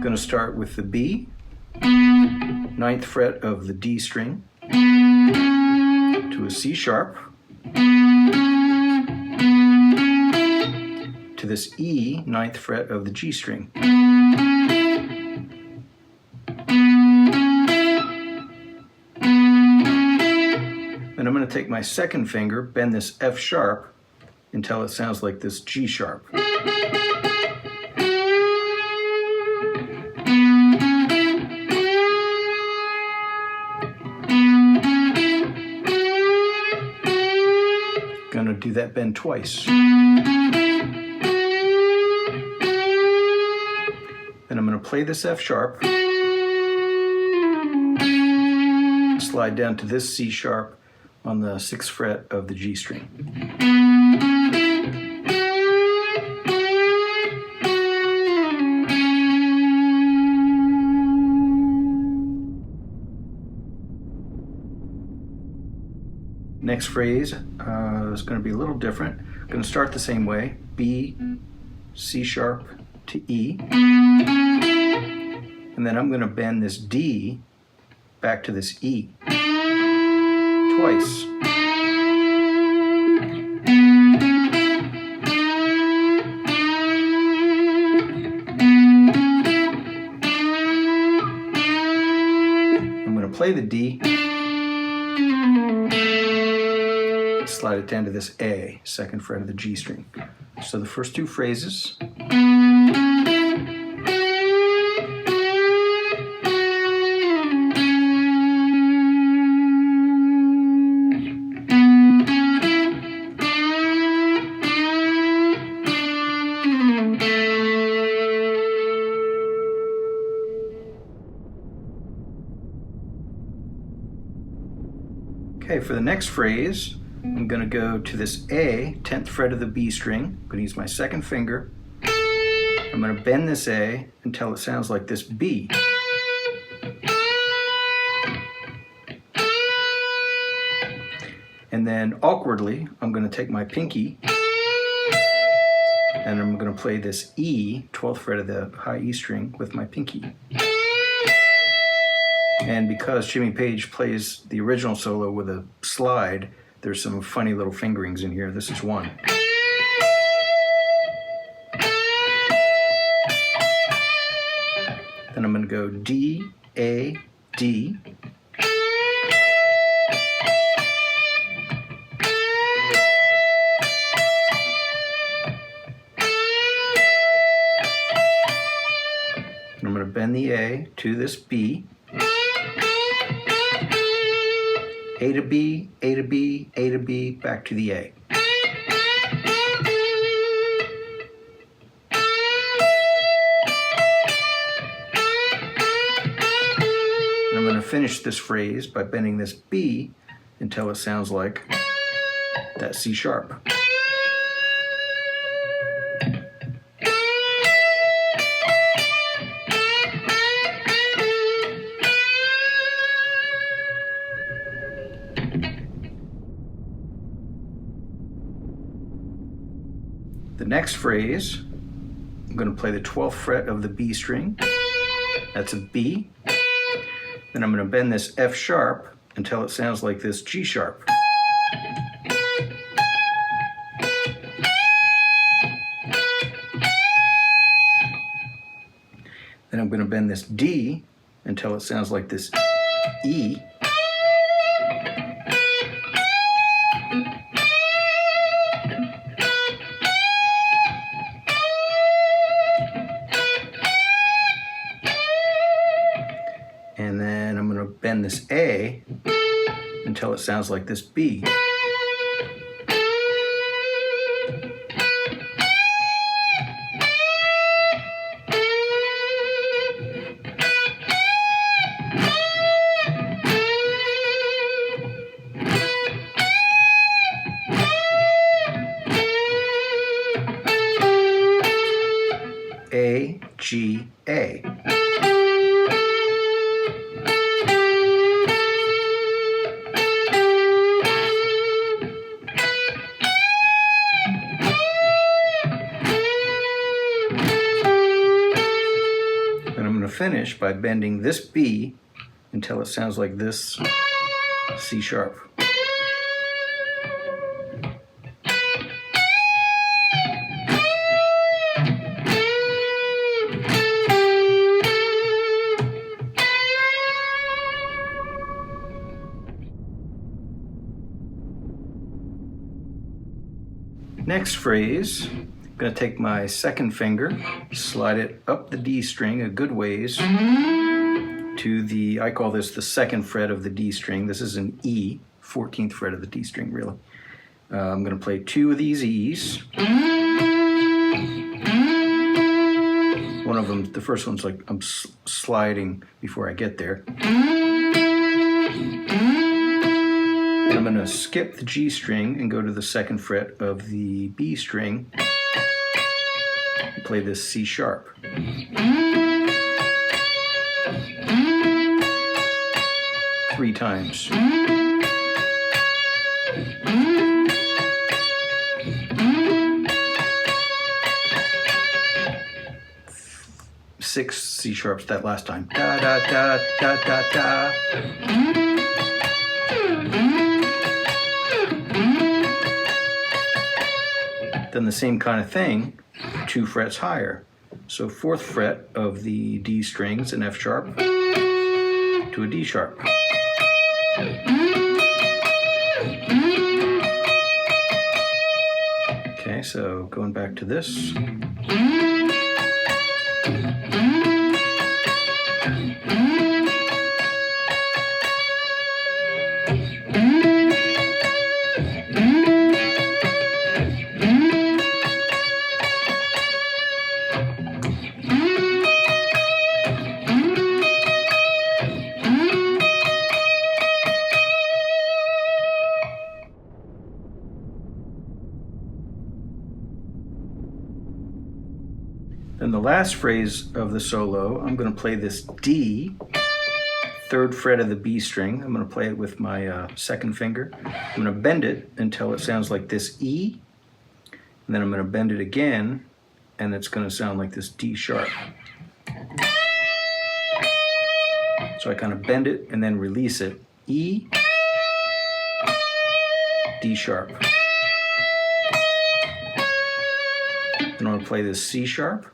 going to start with the B, 9th fret of the D string, to a C sharp, to this E, 9th fret of the G string. Then I'm going to take my second finger, bend this F sharp until it sounds like this G sharp. Going to do that bend twice. Then I'm going to play this F sharp, slide down to this C sharp on the 6th fret of the G string. Next phrase is going to be a little different. I'm going to start the same way. B, C sharp to E. And then I'm going to bend this D back to this E. Twice. I'm going to play the D, slide it down to this A, 2nd fret of the G string. So the first two phrases. Okay, for the next phrase, I'm going to go to this A, 10th fret of the B string. I'm going to use my second finger. I'm going to bend this A until it sounds like this B. And then awkwardly, I'm going to take my pinky and I'm going to play this E, 12th fret of the high E string, with my pinky. And because Jimmy Page plays the original solo with a slide, there's some funny little fingerings in here. This is one. Then I'm going to go D, A, D. And I'm going to bend the A to this B. A to B, A to B, A to B, back to the A. And I'm going to finish this phrase by bending this B until it sounds like that C sharp. The next phrase, I'm going to play the 12th fret of the B string. That's a B. Then I'm going to bend this F sharp until it sounds like this G sharp. Then I'm going to bend this D until it sounds like this E. And then I'm going to bend this A until it sounds like this B. A, G, A. finish by bending this B until it sounds like this C sharp. Next phrase, I'm going to take my second finger, slide it up the D string a good ways to the, I call this the second fret of the D string. This is an E, 14th fret of the D string, really. I'm going to play 2 of these E's. One of them, the first one's like I'm sliding before I get there. And I'm going to skip the G string and go to the second fret of the B string and play this C sharp. 3 times. Six C sharps that last time. Da da da da da da. Then the same kind of thing, 2 frets higher. So 4th fret of the D string is an F sharp to a D sharp. Okay, so going back to this. Then the last phrase of the solo, I'm going to play this D, 3rd fret of the B string. I'm going to play it with my second finger. I'm going to bend it until it sounds like this E, and then I'm going to bend it again, and it's going to sound like this D sharp. So I kind of bend it and then release it. E, D sharp. Then I'm going to play this C sharp.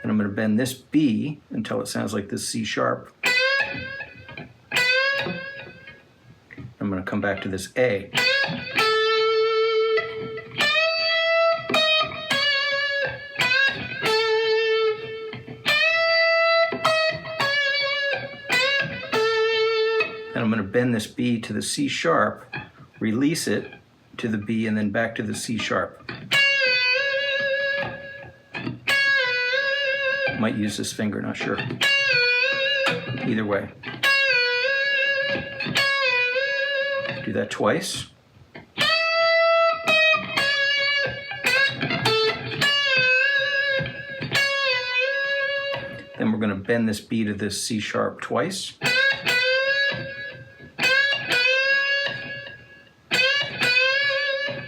And I'm going to bend this B until it sounds like this C sharp. I'm going to come back to this A. And I'm going to bend this B to the C sharp, release it to the B, and then back to the C sharp. Might use this finger, not sure. Either way. Do that twice. Then we're going to bend this B to this C sharp twice.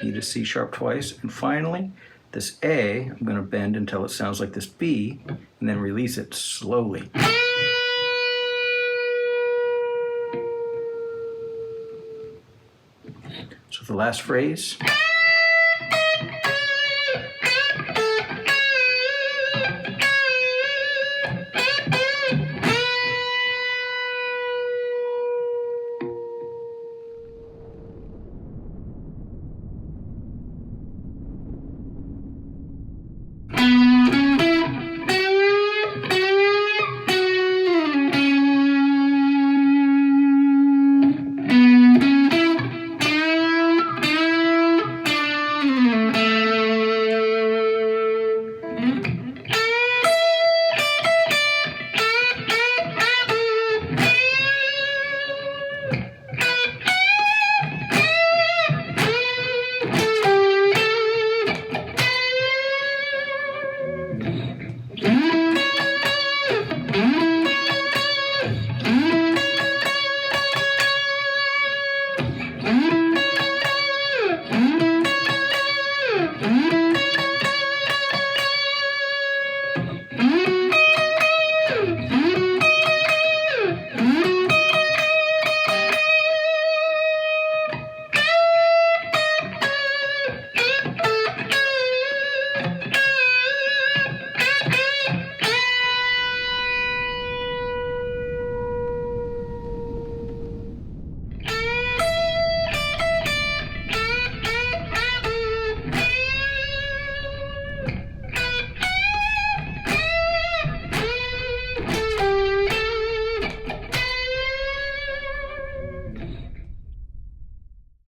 B to C sharp twice. And finally, this A, I'm going to bend until it sounds like this B, and then release it slowly. So the last phrase.